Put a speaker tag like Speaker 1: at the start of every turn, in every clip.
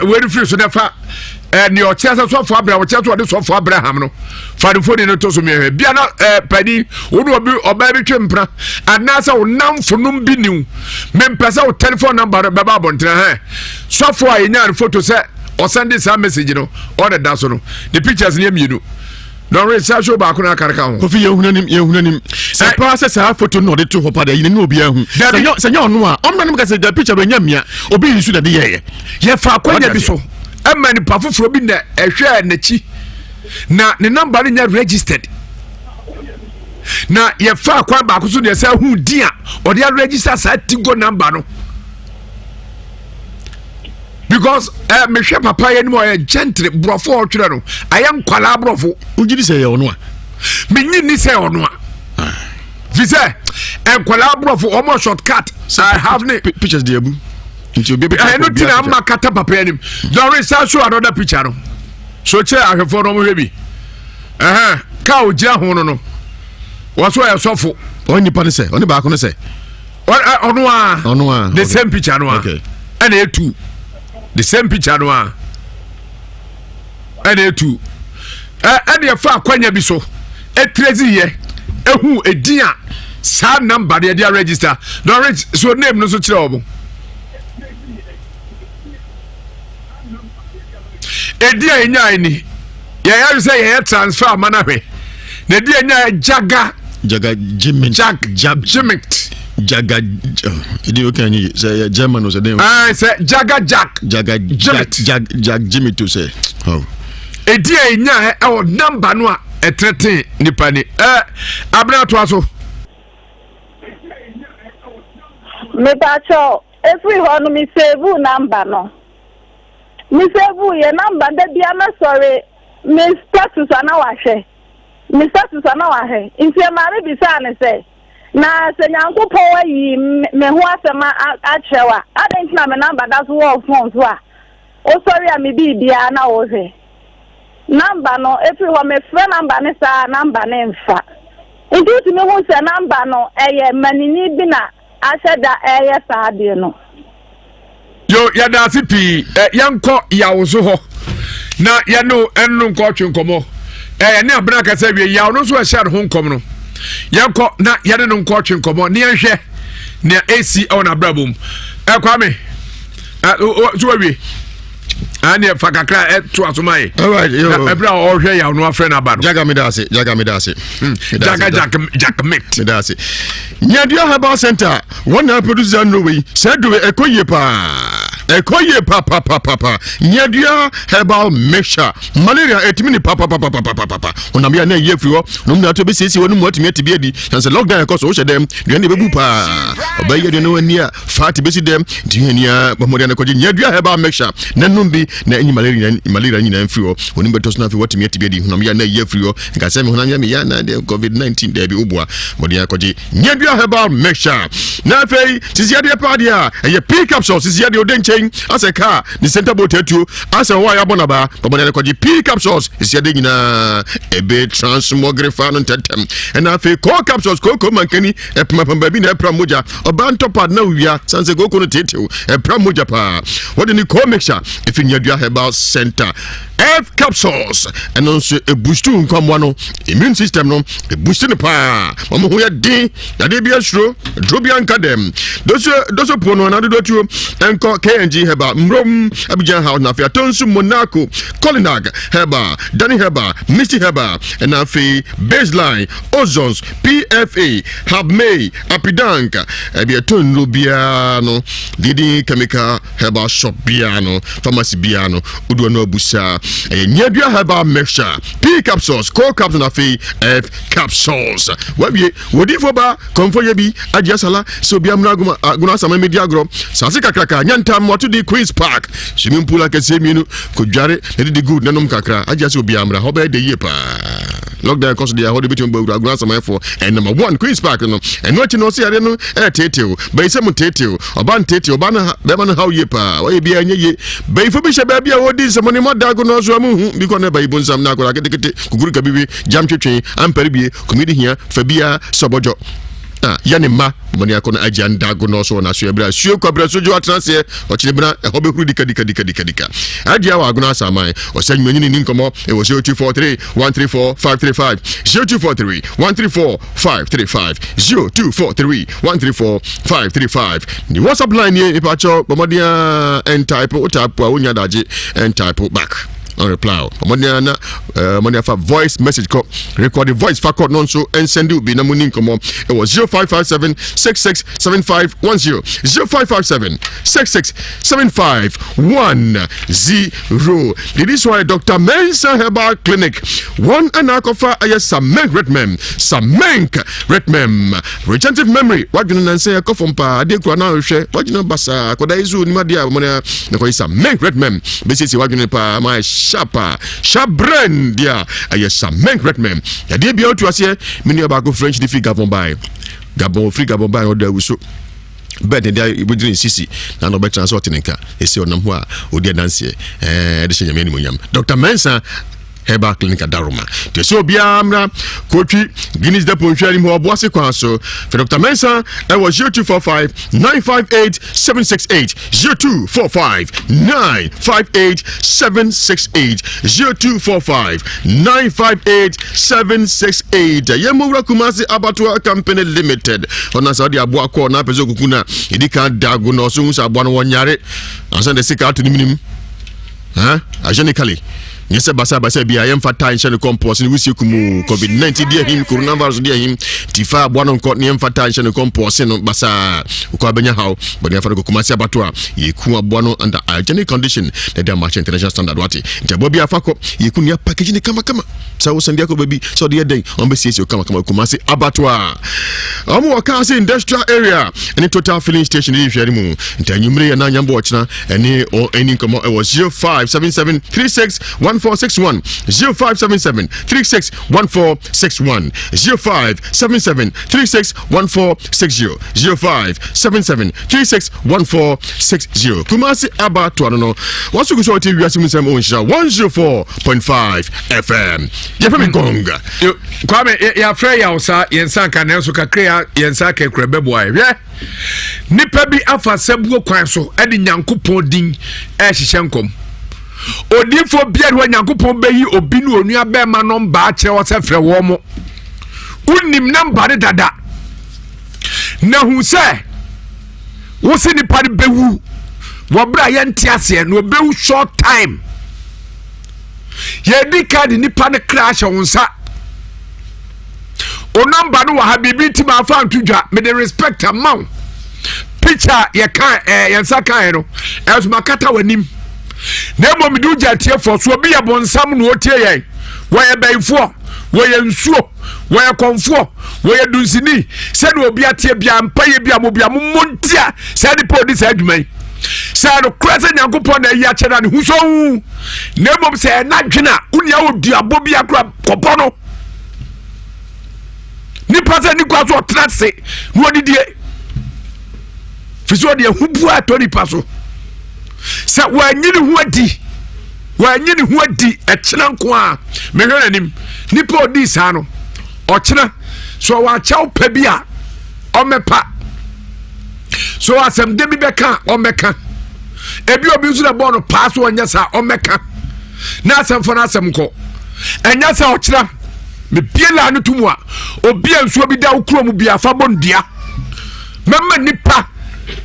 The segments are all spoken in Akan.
Speaker 1: we refuse so nefa ni o chesa so for Abraham o chesa de so for Abraham no fa de phone no to so me hwe bia na pani wo no obi oba bi twempra anasa wo namfonum bi niu mempesa wo telephone number be ba bontra ha so for anya photo say o send this message no all the daso no the pictures ni amienu no re sa show ba ko na karaka ho
Speaker 2: kofi yehunanim se pa se sa photo no de to ho pa de yin ni obi ahu se nya ono a omnanim ka se the picture be nya mia obi yisu de ye
Speaker 1: fa kwanya bi so emani pa foforo bi na ehwe na chi na ne number nya registered na ye fa kwa ba ko so de sa hu di a o de register sa Tigo number no because me hwe papa ye ni mo ye gentle brofo o twere no ayam kwala brofo
Speaker 2: ugidi se ye ono a
Speaker 1: me nyini se ono a visa kwala brofo o mo shortcut I have ne
Speaker 2: pictures de abu nti obi
Speaker 1: I no tina amma kata papa ye ni don't research show another picture no so che ahwefo no mo hwe bi ka o gia ho no waso ya sofo
Speaker 2: oni pa ne se oni ba ko ne se
Speaker 1: ono a the same picture no a
Speaker 2: okay
Speaker 1: and etu the same picture no a and etu and ye fa kwanya bi so etrezi ye ehu edin a sa number de dia register no so name no so kire obo edin a nya ni ye ya say ye transfer manahwe na dia nya jaga
Speaker 2: Jimmy
Speaker 1: Jimit
Speaker 2: Jaga idi o kan yi say German o say dem
Speaker 1: say Jaga
Speaker 2: Jimmy to say oh
Speaker 1: edi enya e number no a etreten nipa ni abna to aso
Speaker 3: me bacho every one me save number no me save ye number de bia na sorry me status ana wa hwe me status ana wa he nti mare bi sa ne say na se nyankopon ayi me ho asema achewa adanti na me number da so wo phone so a o sorry a me bi bia na wo he number no everyone me friend number ne sa number ne mfa nti me ho se number no eye manini bi na asheda eye saade no
Speaker 1: yo ya da sipi yanko ya wo so ho na ya no ennu nko twenkomo ne abna ka sa wie ya no so a share ho nkom no yanko na ya ne nko twenkomo ne nhwe ne AC on abrabum kwame so wie ani fakakra to asomai
Speaker 2: alright yo
Speaker 1: ebra o hwe ya no afre na ba no
Speaker 2: jaga me da se
Speaker 1: jack mate
Speaker 2: me da se Nyadia Herbal Center one producer no way said do ekoye pa Nyadia Herbal Mixture malaria etimi ni pa onam ya na yefri ho no na to be sesi wonu mu atimi atibi adi and say lockdown cause wo shedem de ne bebu pa obaye de no ani a fat be si dem de ani a bomode na koje Nyadia Herbal Mixture nanum bi na enyi malaria nyina mfiri ho wonu beto so na fi watimi atibi adi onam ya na yefri ho nka se me honanya me ya na de COVID-19 de bi obua mode ya koje Nyadia Herbal Mixture na fei sisi ade pa dia ye pick up so sisi ade odenchen ase ka ni center boat etu ase wa ya bonaba bomode na koje pick up so sisi ade nyina ebe transmogrifa no tetem na fei co capsules koko mankani epmapamba bi na epra moja obanto pad na wia sanse koko no tetew epra moja pa wode ni co mixture if Nyadia Herbal Center F capsules and also a boost to no immune system no a boost in the pa mama ho ya din ya de bia suro drobia nka dem doso pono na do tu enko KNG Herbal mrom Abidjan House na fa tonsu Monaco Colinag Herbal Danny Herbal Misty Herbal and na fa Baseline Ozons PFA Habmay Apidanka bia ton no bia no didi chemical Herbal shop bia no pharmacy bia no udo no abusa Nyadia Herbal Mixture P capsules co capsules na fi F capsules wabi wodi foba komfo yebi ajiasala so bia mna aguna sama media agro sase kakraka nyanta moto di Queen's Park swimming pool akese mienu ko dware na di good nanom kakra ajiasa obi amra ho be de yepa lockdown cause they hold between aguna sama for and number 1 Queen's Park no and no no see ade no teteo be se mu teteo oban teteo oban be man how yepa wa bia nye be fo bi she ba bia wodi semoni modago no so amu because na Bible nsam na akora kete kuguru kabibi jam twetwe ampare bie komedi hia fa bia sobojo yani ma moni akona agenda go no so na so ebra suo kwabra sojo atrase o chinebra e ho be huru dika adia wa agona asaman o sanyu anyini ni nkomo e wo 0243 134 535 0243 134 535 0243 134 535 ni WhatsApp line ni e pa cho bomodia en type o type a onya daje en type back on reply money for voice message call record the voice for call non so and send you be na money come it was 0557 667510 0557 667510. This why Dr. Mensa Herbal Clinic one and akofa Samenk Redmem retentive memory what you know say akofom pa de kura na hwe what you know basa koda izu ni madia money na ko Samenk Redmem basically what you know pa my sharp brain dia Samenk Redmem ya de bia otu ase mini ba go French defeat Gabon by order we so bed dia ibudin sisi na no be transport nka esi onam ho a odi dance de hye nyame ni monyam Dr. Mensa Herbal Clinic Daruma. To so biamra Kochi Guinness de Ponchari mo boase kwan so for Dr. Mensa I was 0245 958 768 0245 958 768 0245 958 768 Yemura Kumasi Abattoir Company Limited ona Saudi abo akọ na pezo kukuna idika dago no so nsa abo no wonyare ansa de sika to ninim agenically yes basa bia yemfa time share compost ni wisi kumu COVID-19 dia him coronavirus dia him tifa bwana nko ni yemfa time share compost no basa uko abenya hawo bodi afa ko Kumasi Abattoir yeku abwana under hygienic condition that they match international standard wati ntabo bia afa ko yeku ni package ni kama sa wo sandia ko baby so de den on be sisi kama Kumasi Abattoir omo waka say industrial area any total filling station ni hwere mu ntanyumre ya na nyambo ochina any or any komo it was 0577 36 1461 0577 36 1461 0577 36 1460 0577 36 1460 Kumasi Abattoir no wasu ku so TV asimu sem onsha 104.5 FM yefemi gonga
Speaker 1: kwame ya freya osa yensa kan enso kakra yensa kakra beboa hwe nipa bi afa sabuo kwan so edi Nyankopon din ehihye nkom odifo bia de Nyankopon beyi obi nu onua be ma no mba a kire wo se frɛ wo mo unim namba de dada na hu se wo se nipa de bewu wo bra ye ntiase no bewu short time ye di card nipa ne crash wonsa o number no wa habibi ti ma fa ntudwa me the respect amount picture ye kan yensa kan no as makata wanim na mo mi du jatie for so bi ye bonsam no otie ye wo ye baifo wo ye nsuo wo ye konfo wo ye dunsini se no obi atie bia mpaye bia mo bia mo montia se di police adwuman se no krese Nyankopon na yi a cheda ne huso na mo se na dwena unia oduabo bia kra kopo no ni pase ni kwa so trase no didie fiso de hubu ato ni paso se wanyini hu adi e kina nko a mehwe nanim nipa odi sa no o kina so wa chaw pa bia o mepa so asem de bi beka o meka ebi obi nso na bo no pass onya sa o meka na asem fo na asem ko enya sa o kina me biela no tumu a obi ansuo bi da ukuro mu bia fa bondia memma nipa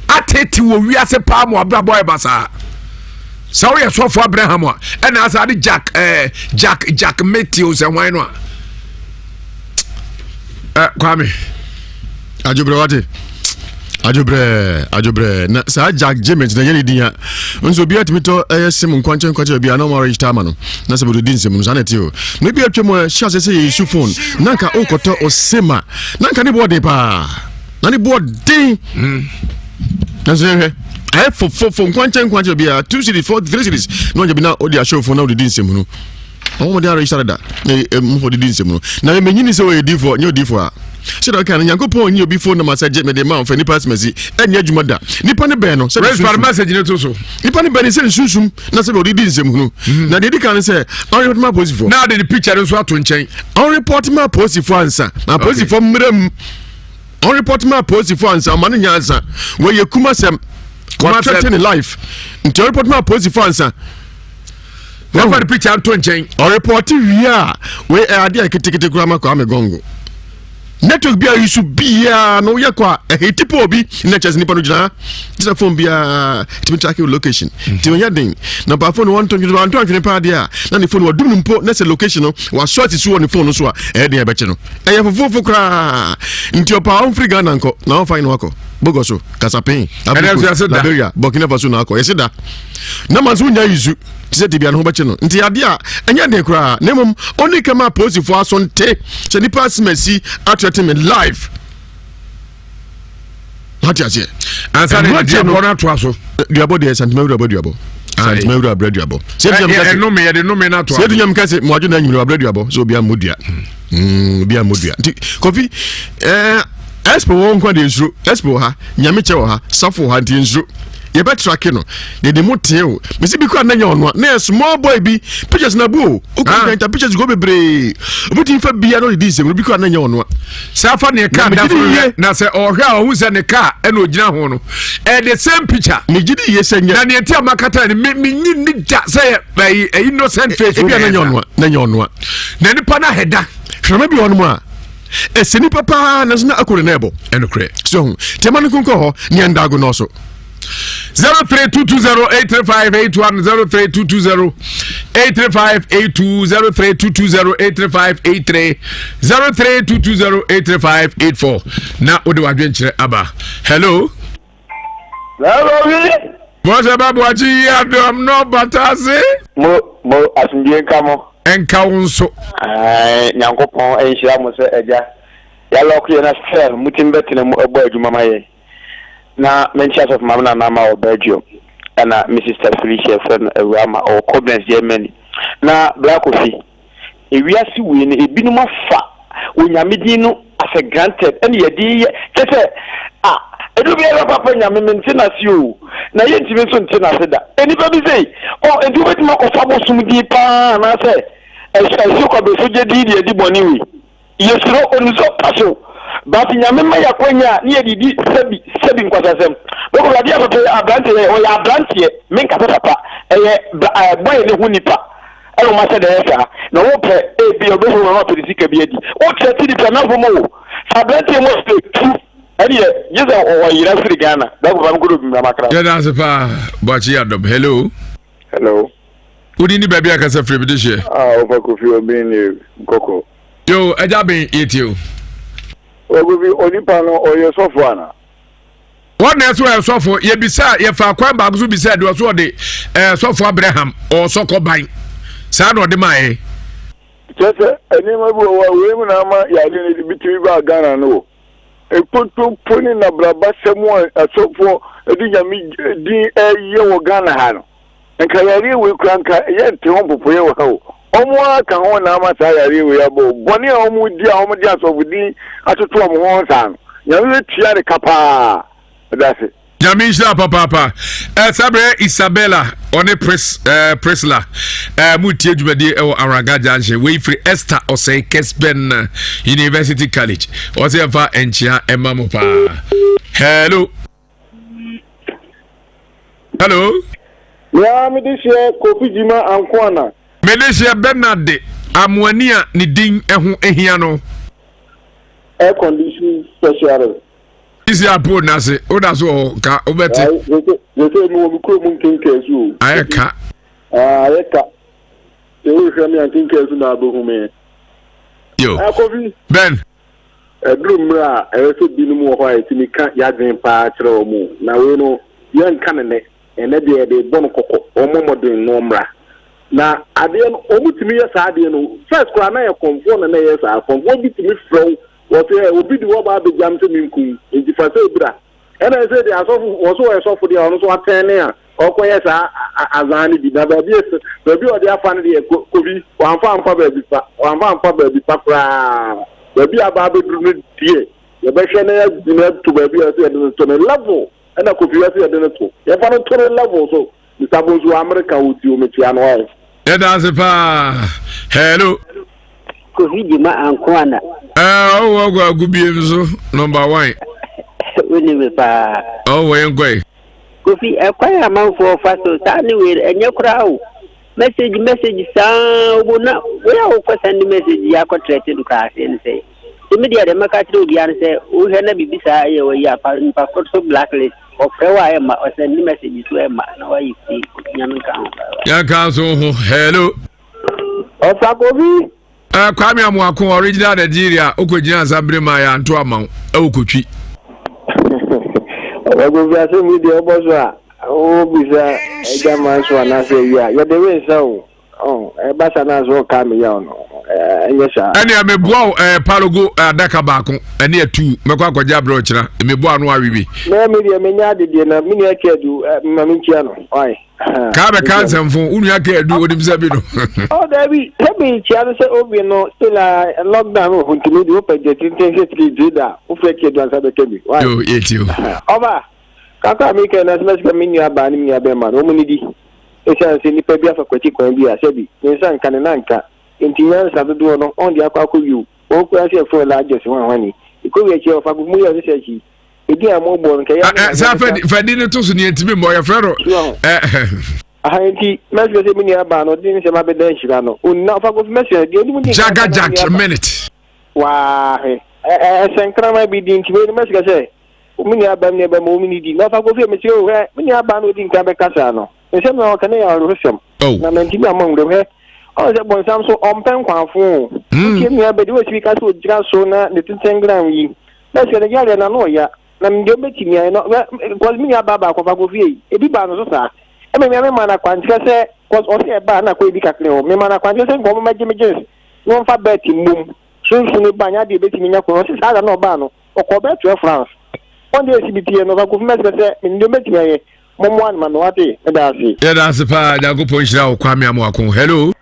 Speaker 1: ateti wo wiase pa mo abrabo e basa sawo ye sofo Abraham a ena asade Jack Matthews e wan no a kwame
Speaker 2: ajobre wate ajobre na sa Jack James na yeni dia nso bia timito sim nkwanche bia na mo register ma no na se bodo din sim no sanete o na bia twemo shase se yesu phone nanka okoto osema nanka ne body pa na ne body na se for nkwanche bia 2 series 4 3 series no nje bina odi a show for na odi din sim no o mo dia register da mo for din sim no na me nyini se o edi for nyo di for a se do kan Nyankopon nyi obi phone na message me de ma on fa nipa smesi enya adwuma da nipa ne ben no se
Speaker 1: respond message ne to so
Speaker 2: nipa ne ben se sunsun na se odi din sim no na de di kan se on report ma post for
Speaker 1: na de picture so ato nchen
Speaker 2: on report ma post for ansa na post for mram on report my post for answer man nyansa where you kuma sem threatening life nti report my post for answer
Speaker 1: what the picture Anto nchen
Speaker 2: on report wia we ade kitikiti grama kwa megongo network bia you should be no ya kwa tipo obi na chance nipa no gina this phone bia timi track your location ti onya den na pa phone 120 pa dia na ne phone wadum mpo na se location no wa short su on phone so a den e beche no e fofofo kra nti opa on free Ghana nko na on fine wako bogoso kasapin Liberia Burkina Faso na akọ yesida na mazu nya yizu tise tibia no beche no nti ade a enya de kra na mom oni kama post for asonte se nipa smesi atreating live what you say
Speaker 1: answer the corner to aso
Speaker 2: duabo de santimeter duabo santimeter duabo se
Speaker 1: no me de no me na to
Speaker 2: se dunyam kase mo adwo na nyimiro duabo so bia modua bia modua nti kofi expo won kwa de nsu expo ha nyame che wo ha safo ha nti nsu ye be track no de motie o me si bi kwa na nya ono na small boy bi pictures na bu o ko pictures go bebre obuti fa bia no di sem bi kwa na nya ono
Speaker 1: safa ne ka da na se ohwa o hu se ne ka e na ogina ho no the same picture
Speaker 2: me gidi ye se nya
Speaker 1: na ne tia makata ne me nyi ni ja se innocent face
Speaker 2: bi na nya ono
Speaker 1: na ni pa na heda
Speaker 2: hwema bi ono a eseni papa na zina akore na ebo
Speaker 1: enokre
Speaker 2: so temanu kunko ho ne ndago no so
Speaker 1: 0322083581 0322083582 0322083584 na ode wadwen kire aba hello Boze babu achi adom no batase
Speaker 4: mo asundie kamo
Speaker 1: enka wonso
Speaker 4: nyankopon enhira mo se eja ya lokye na sel mutimbetina mu ebo adwuma maye na mention of mamna na ma Belgium na Mrs. Felicia friend Rama or Cobblers Germany na Black Coffee ewiase we ne ebinum afa onyamedi no as a granted and yedi kese edu bia papa nyame mentina si o na yentime so ntina se da eni ba bi sei edu betima ko fabo sumdi pa na se esi ko be so je di boni wi yesiro onzo paso but nyame ma yakwanya ni edidi sebi nkwasasem boko radi ato abrante o ya abrante men ka papa boy ne hu nipa elo ma se de esa na wo pe bi obefu no to disika bi edi o treti di na fomo abrante mo stay true ani yeza o yira firi Ghana da ko bam gudu bi makra
Speaker 1: ya dance pa bachi adom hello udi ni baby akasa firi bi de she
Speaker 4: o fa ko fi o bin ni koko
Speaker 1: yo eja bin etio
Speaker 4: ogubi onipa no oye sofo
Speaker 1: what na so sofo ye bisa ye fa kwan ba guzu bisa de so de sofo Abraham o soko ban sa no de mai
Speaker 4: tete eni ma bu wa we mu na ma ya de ni bitiri ba Ghana no ekpoto poni na braba semu asofo edi nyami din ye wo Ghana ha no nka yare we kranka ye nte ho popo ye wo ha o omo aka ho na ma sa yare we abo boni omo di asofo din atoto omo ho sa no nyami tia de kapa that's it
Speaker 1: Jamisha papa sabre Isabella on Prisla mutie djumadi e Araga Junction we free Esther Osei Kesben University College ose fa enchia emamu pa hello
Speaker 4: ya mi dishie Kofi Jima Ankwana
Speaker 1: me dishie Bernard Amwania ni din ehu ehia no
Speaker 4: air condition special
Speaker 1: isi apo nase oda so ka obete
Speaker 4: yese mi wo mi kuro mu nkenkesu
Speaker 1: ayeka
Speaker 4: e wo hwe mi nkenkesu na abohume
Speaker 1: yo
Speaker 4: Kofi
Speaker 1: Ben
Speaker 4: drumra so binu wo ho ayetimi ka yadwen pa kire o mu na we no yan kanene ene de bon kokko o mo modern no mra na ade no o mutimi ya sa ade no first kwa na ya konfo na ya sa konfo bitimi from what obi di wo ba be jam to minkum enti fa se bra ena se de asofu wo so esofo de ono so atene a okoye sa azani bi na ba bi o de afa ne de Kofi wan fa ampa ba bi pa pra ba bi aba be duru ne die ye be hwe na ya dina to ba bi ase de to ne level ena Kofi ase de ne to ye fa no to ne level so Misabozu America uti o metia no ai
Speaker 1: ya dance pa hello
Speaker 5: Kofi Jima Ankwana.
Speaker 1: Oh, well, good be number 1.
Speaker 5: When we pa.
Speaker 1: Oh, where you going?
Speaker 5: Kofi, a quiet amount for fast anyway, and your crowd. Message, sound. We are sending message. You are contracted to class and say. Immediately, the Macatro say, we had a beside you, we are so blacklist. Or Emma or send messages to Emma. No, you see, young council.
Speaker 1: Hello.
Speaker 4: Osakobi.
Speaker 1: Kwame Amwako original Nigeria okojina Zabrema ya Ntoama okotwi.
Speaker 4: Ogobi aso mi de oboso a o bisa eja manso na se ya. Ya de we so. E ba sana so ka me ya no. Yesha.
Speaker 1: Ani ameboa palogo adaka baako ene atu mekwa akwaja bro kira emeboa no awiwi.
Speaker 4: Na me de menya de na mini akedu mami nkia no. Oi.
Speaker 1: Ka be kansan fo unu akedu odim sabi no.
Speaker 4: Oh David, hebi chia se obi no still a lockdown o huntumi de open the 10 da. O freke do ansa be kebi. Oi.
Speaker 1: Yo yetio.
Speaker 4: Oba. Kaka mi ke na smash ka mini aba ni mi abema no munidi. Esa se ni pe bia fa kwachi kwan bia sebi. Nsan kan na nka. Intinya sa do no on dia kwa you. O kwa se fo la just wan wani. Iko we che ofa gumu ya se chi. Edi amogbo nke ya.
Speaker 1: Sa fedi ne to so ni entimi mo ya frero.
Speaker 4: Ahenti message se mini aba no din se ma be den shira no. Unna fa go message de ni
Speaker 1: Jaga Jack minute.
Speaker 4: Wa he. Senkra ma bi din tibe message se. Mini aba ni aba mo mini di. Na fa go fe message o he. Mini aba no din ka be kasa no. Nse no ka ne ya ro sem. Na menti among dem he. Oh, the boy, some so on pen quaffo. Give me a bed with we can so just so na the 10 gram ye. Let's get a yard and no ya. Nam do making me not was me a baba of a govi. A big ban of that. I mean, my man, I can't say, was only a ban, a quaby cacleo. My man, I can't say, go my Jimmy. No for betty moon. Soon soon, Banya de betting in your courses, I don't know, Bano, or Quebec to France. One day, CBT and over government in the making Mom, man, what day, and I see. Yeah, that's the part that go push out Kwame Amwako. Hello.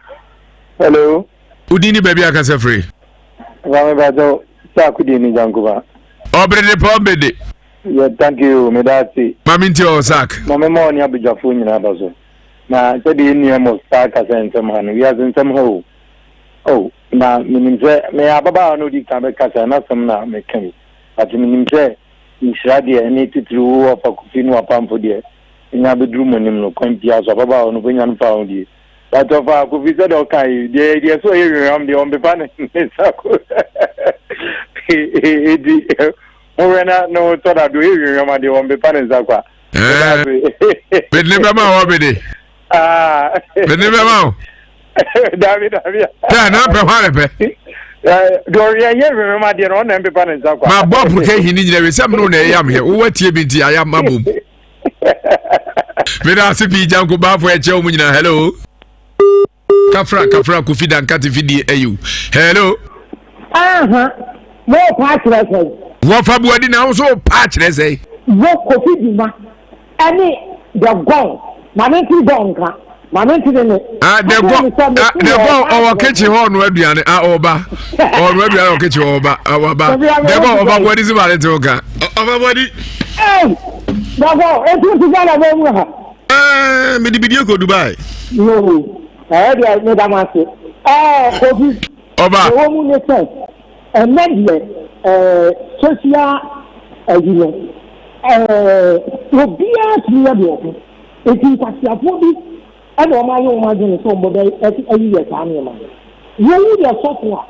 Speaker 4: Hello.
Speaker 1: Udini baby akase free.
Speaker 4: Wame bajo sakudini janguba.
Speaker 1: Obrede pombede.
Speaker 4: Yeah, thank you, medati.
Speaker 1: Maminti o sak.
Speaker 4: Mama mo ni abujafu nyina bazo. Na sedi ni mo sak asensem han. We asensem ho. Oh, na minimze me ababa no di kan be kasa na sem na me kan. Ati minimze nisrade eni titru ofa kufinu apamfo de. Nya bedru monim no kwan pia so ababa no benya no pa di. But of our visit, okay, they so here on the pan. No, thought I do here on the on the pan in Zakwa.
Speaker 1: But never mind, but never mind.
Speaker 4: David,
Speaker 1: Doria,
Speaker 4: you remember the on the pan in Zakwa.
Speaker 1: My Bob, he needs some no name here. What you been I am Mabu. Medasi Janko Bafu at Jomina, hello. Kafra Kofi dan kati vidi eyu. Hello.
Speaker 6: Mo patch say.
Speaker 1: Wo fa buadi na so patch say.
Speaker 6: Wo Kofi Dima. Any the gong. Manenti gonka. Manenti ne.
Speaker 1: The gong our kitchen hall no aduane oba. Or no aduane kitchen oba. Oba. The gong oba buadi si bare toka. Oba buadi.
Speaker 6: Dago, etu ti gala bo mu ha.
Speaker 2: Me di bidio ko Dubai.
Speaker 6: No. Dia me da mase. Kofi.
Speaker 1: Oba.
Speaker 6: O mu ne se. Medle social agreement. Obia ti ya bo. Eti kwasiafo bi e do ma yo ma jeni so mbo dai ayi ya sa ne ma. Wo wu ya sofo a.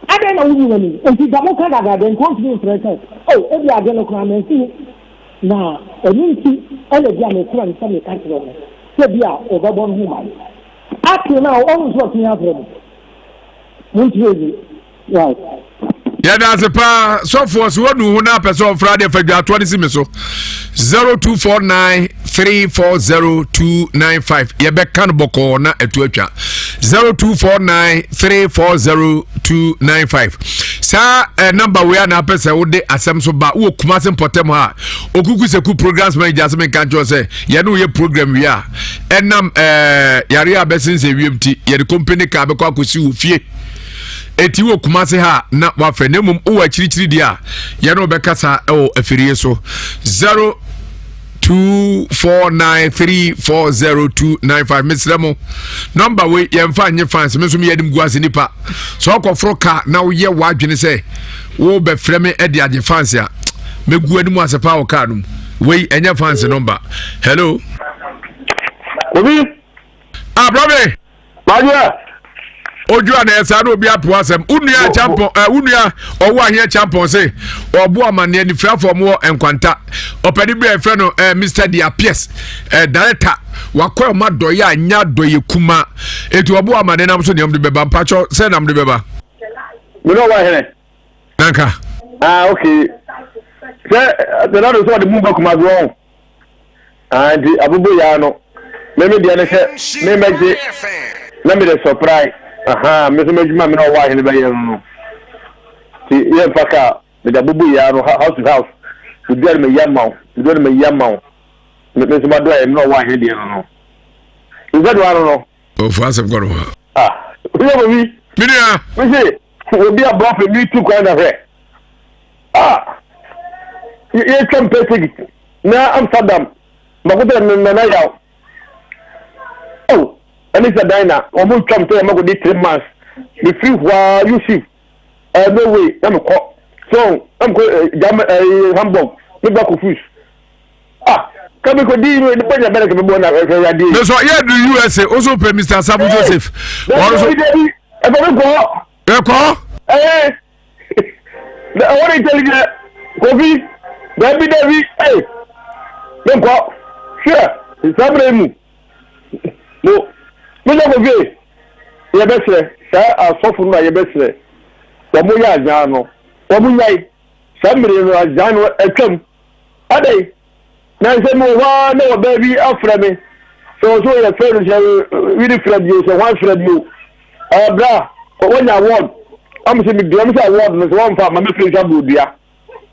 Speaker 6: Ade na wu ni ni. Eti da mo ka da den continue present. Oh, e bi ade no kra me si. Na eni ti ele bi ame kra ni se me ka tro mo. Se bi a o ba bon hu ma. Ati na o so tin ya fro. Muntiezi. Right.
Speaker 1: Yeah, that's a pa so for so no na person Friday for the 20 so 0249340295 ye be kan boko na etu atwa 0249340295 sa number we na person wo de asem so ba wo kuma se potem ha okuku seku programs manager asem kan jo se ye no ye program wi a enam yare abesin se wiemti ye de company ka be kwa akosi wo fie eti wo kumase ha na wa fe nemum wo akirichiri dia ye no be kasa o afirie so 0249340295 2493400295 Mislemo number we yemfa nye fans me so me yedim guase nipa so okofro ka na wo ye wadwene say wo be freme e de age fans a megu anim asepa wo ka num we enye fans number hello
Speaker 4: Obi
Speaker 1: brother
Speaker 4: Maria
Speaker 1: oju ana esa na obi apo asem unua champion unua owo ahia champion say obo amane ni frafo mo enkwanta opedi bre frɛ no Mr. Diapies director wakoy ma doye anya doye kuma etu obo amane nam so niam de beba mpacho say nam de beba
Speaker 4: me no wa here
Speaker 1: nanka
Speaker 4: okay say the lord so the move kuma go and abubu ya no me dia ne se me meje na me the surprise me so mejuma me no wa here be yen no ti ye paka me da bubu ya no house to house we do me yamau me so ma do e no wa here dia no is that one no
Speaker 1: o fa asem go no
Speaker 4: we
Speaker 1: minia
Speaker 4: we say we be a block me too kind of here you can pay na Amsterdam ma go there me na yaw and it's a diner almost come to go 3 months the free while you see no way I'm call so I'm go Hamburg me back confused come go di no the point better me bona ya di
Speaker 1: no so here do USA also pay Mr. Sabu Joseph also
Speaker 4: e
Speaker 1: go
Speaker 4: I want to tell you Kofi David hey don't go sure it's Abraham no me no go be ye besre sa asofu no ye besre wo mo ya ajan no wo mo yai sa mere no ajan no etam adai na se mo wa no baby afra me so ye friend we the friend you so one friend you bra when you award am se me do am say award no so one fa ma me friend jabu dia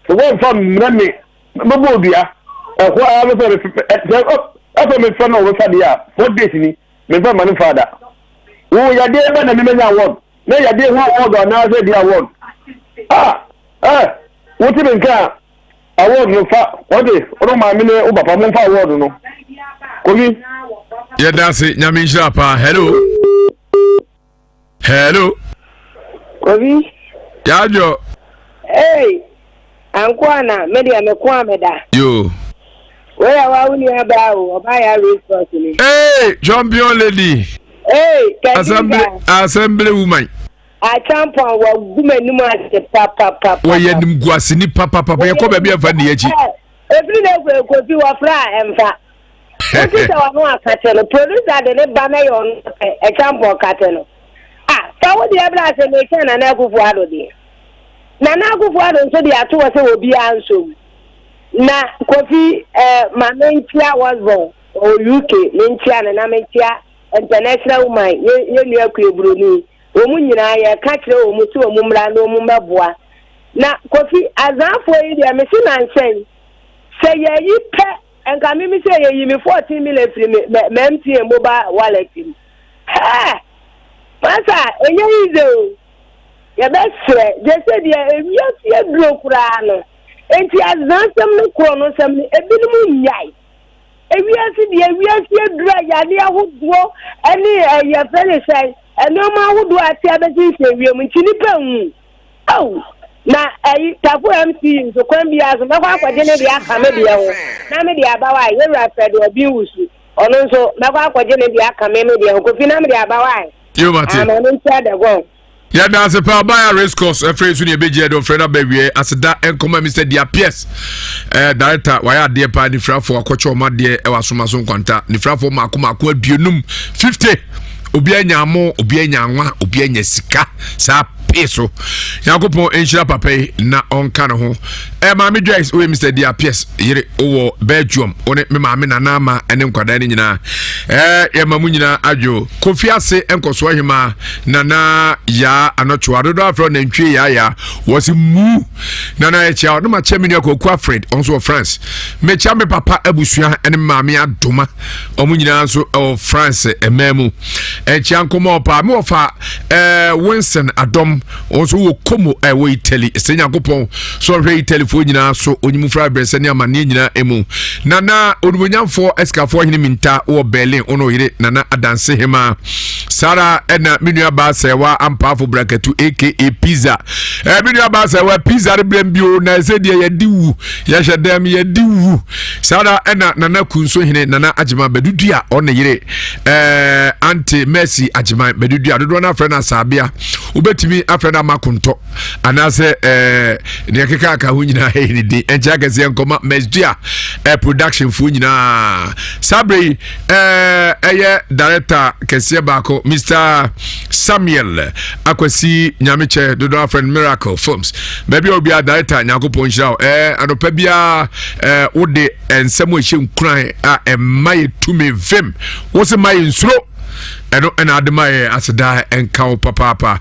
Speaker 4: so one fa me me bo dia ko a me fa me friend no we fa dia 4 days ni me fa man father wo ya de ba na me nya award na ya de ho award na say dia award wo ti ben ka award no fa o de o ma me ne o papa mo fa award no ko mi
Speaker 1: ye dance nyame nhira pa hello
Speaker 5: Kobi
Speaker 1: yajo
Speaker 5: ankwana media mekwa meda
Speaker 1: yo
Speaker 5: where wa uni aba o ba ya resource ni
Speaker 1: champion lady assembly woman
Speaker 5: a champion wa gumanimu ase papa
Speaker 1: wa yenim guase ni papa ye ko ba bia fa ne yachi
Speaker 5: every day ko bi wa fra emfa o ti se wa no akate no producer de ne ba na yo e champion kate no fa wo de abla se me kana na kufu ado de na kufu ado so de ato wa se obi anso na Kofi Mamentia was born or UK Mentia na Mentia international woman ye nua kweburo ni omu nyina ye ka kire omu ti omu mra na omu meboa na Kofi azafo yi de me si na nsen se ye yi pe enka mi se ye yi mi 14 million free me MTN mobile wallet masa enye izo ya besre je se dia ewia dro kura no enti azansem no ko no sem ebinum nyai ewiase dura yade ahodo ene ye fele sai ene ma ahodo ati abeti se wiem nti nipa hu na tafu MC nso kwan bi aso mekwa akwaje ne dia aka me dia ho na me dia bawa ye rafed obi wusu ono nso mekwa akwaje ne dia aka me dia ho Kofi na me dia bawa
Speaker 1: yo mate
Speaker 5: ama no ntia de go
Speaker 1: ya dance pa buy race course friends ni ebeje do friend abawie aseda enkoma Mr. Diapies director waya de pa ni frafo akocho ma de e wasomaso nkwanta ni frafo mako aduonum 50 obi anya amo obi anya anwa obi anya sika sa peso yakopon enhira papa na onka no ho maame Joyce we Mr. Diapies yire owo Belgium one me maame na na ma ene nkwada ni nyina ye mamu nyina adwo Kofi ase enkoso hima na ya anocho adodo afro na ntwe ya was mu na ya chia no ma chemi ne Koku Alfred onso France me chia me papa abusua ene maame adoma omu nyina nso France ememu chia nkoma opa me ofa Winston Adom also wo komo we Italy senya kopon so hwe Italy fo nyina so onyimu fra brese ne amane nyina emu nana onumonyamfo eskafo hene minta wo Berlin ono yire nana adanse hema Sara ena minua ba sewa ampafo brakatu aka pizza minua ba sewa pizza rebrembio na se de yediwu ya hwedam yediwu Sara ena nana kunso hene nana agima bedudua ono yire anti Mercy agima bedudua dodo na frena sabia ubetimi afrena makunto anase ne keka aka hu nyina heni di enja gese enkoma mesdua production fu nyina Sabre eye director kese bako Mr. Samuel Akwasi Nyameche dodo afren Miracle Films baby obi a director Nyankopon Shao anopa bia wode ensemo ehye nkran a emaye tumi vim wo se maye nsuro eno ena ademaye aseda enka papa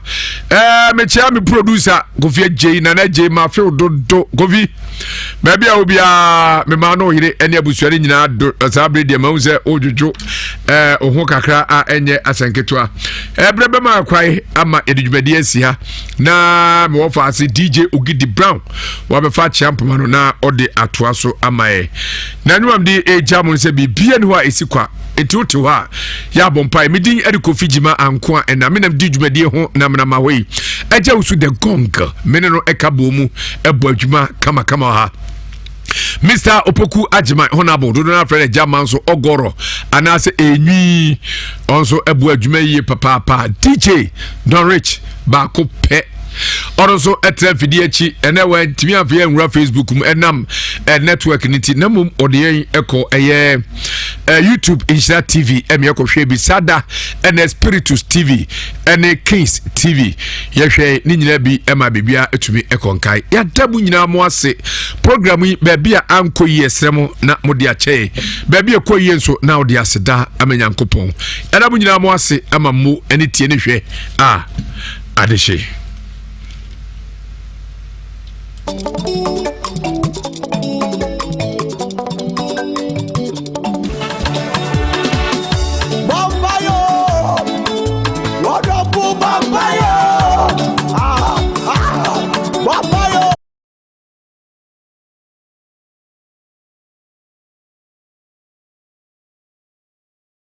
Speaker 1: mechia mi producer Kofi J na J ma feel do Kofi baby obi a me ma no yire ene abusuare nyina Sabre de ma unse ojojo oho kakra a enye asenketwa brebe ma kwai ama edwumadi asia na me wo fa ase DJ Ogidi Brown wa be fa champoma no na ode atoa so amae na nwam di ejam se bibia ne ho a esikwa etutu ha ya bompai midin Kofi Jima anko ena menam di dwumadi ho na menama hoi eja usu de gong mene no ekabo mu ebo adwuma kama ha Mr. Opoku Ajima Honorable do na frere German so ogoro anase enyi onso ebo adwuma yi papa DJ Don Rich ba ko pe Oronso etre fidi echi ene we timi afie nwura Facebook mu enam network niti namum ode eko eye YouTube Insha TV emi ekohwe bi Sada ene Spiritus TV ene Kings TV yehwe ni nyina bi ema bibia etumi ekonkai ya dabu nyina mo ase program yi bebia anko yi esrem na modi ache bebia koyi nso na odi aseda amenyankopon ya dabu nyina mo ase ama mu ene tie ne hwe adeshe